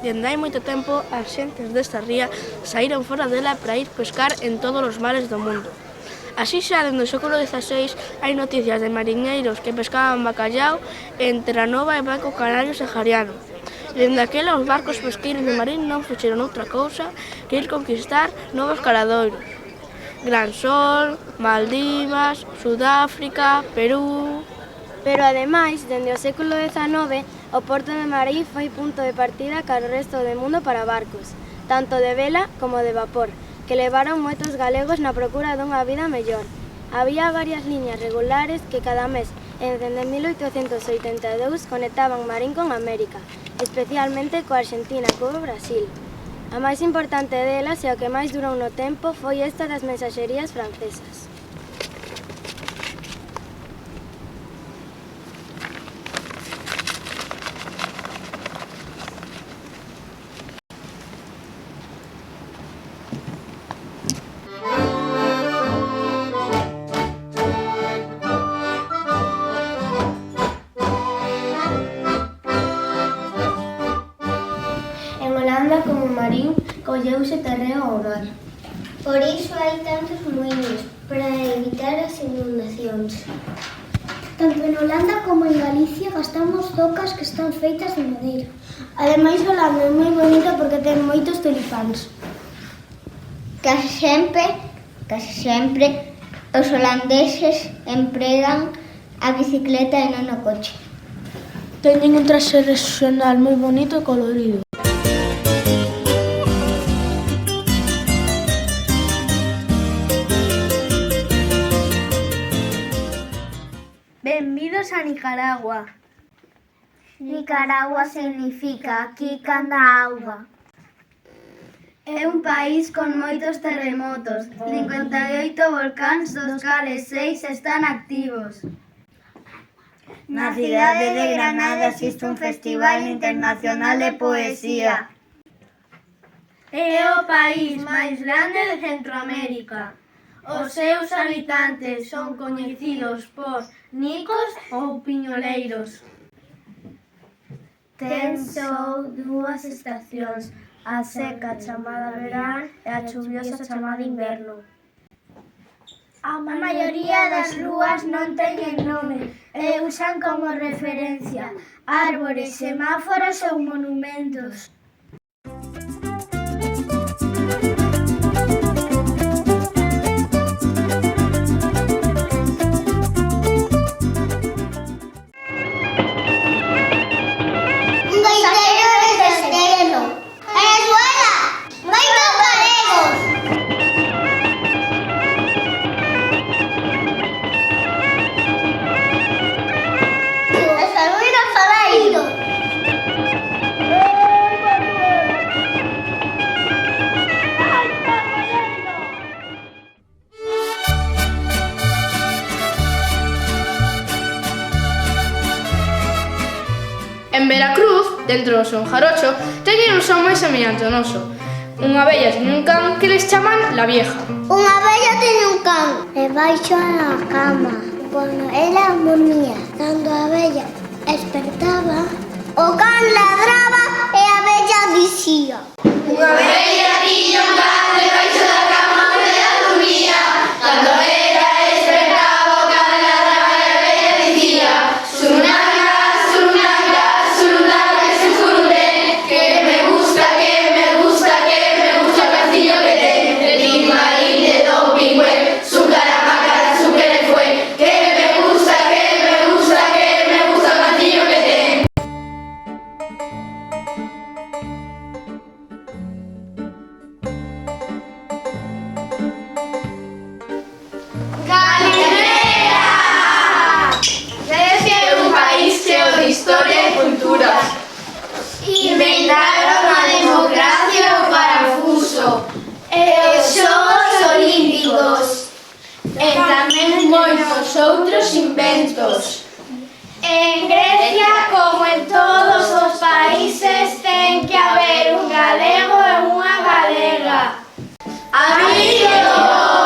Dende hai moito tempo, as xentes desta ría saíron fora dela para ir pescar en todos os mares do mundo. Así xa dende o século XVI hai noticias de mariñeiros que pescaban bacallau en Terranova e Banco Canarios e Jariano. Dende aquela, os barcos pesqueiros de Marín non fixeron outra cousa que ir conquistar novos caladoiros. Gran Sol, Maldivas, Sudáfrica, Perú... Pero ademais, dende o século XIX, o porto de Marín foi punto de partida cara o resto do mundo para barcos, tanto de vela como de vapor, que levaron moitos galegos na procura dunha vida mellor. Había varias liñas regulares que cada mes, dende 1882, conectaban Marín con América, especialmente coa Argentina e co Brasil. A máis importante delas e o que máis durou no tempo foi esta das mensaxerías francesas. Como Marín colleuse terreo ao mar. Por iso hai tantos muiños, para evitar as inundacións. Tanto en Holanda como en Galicia gastamos docas que están feitas de madeira. Ademais, Holanda é moi bonita porque ten moitos tulipáns. Case sempre, os holandeses empregan a bicicleta e non o coche. Teñen un traxe regional moi bonito e colorido. Benvidos a Nicaragua. Nicaragua significa aquí canda auga. É un país con moitos terremotos, 58 volcáns, dos cales 6 están activos. Na cidade de Granada existe un festival internacional de poesía. É o país máis grande de Centroamérica. Os seus habitantes son coñecidos por nicos ou piñoleiros. Ten só dúas estacións, a seca chamada verán e a chuviosa chamada inverno. A maioría das rúas non teñen nome e usan como referencia árbores, semáforos ou monumentos. En Veracruz, dentro do son jarocho, teñen un son moi semellante ao noso. Unha vella teñe un can que les chaman La Vieja. Unha vella teñe un can debaixo da cama. Quando ela dormía, cando a vella despertaba, o can ladraba e a vella dicía: Unha vella tiña un can debaixo da cama onde ela dormía. Cando ela despertaba, o can ladraba e a vella dicía: Surunanga, surunanga, surunanga, surunde, que me gusta o castillo que ten. De Tin Marín, de Don Pingüe, su cara, su que le fue. Que me gusta o castillo que ten. Historia e cultura. Inventaron a democracia e o parafuso e os Xogos Olímpicos e tamén moitos outros inventos. En Grecia, como en todos os países, ten que haber un galego e unha galega. ¡Amigos!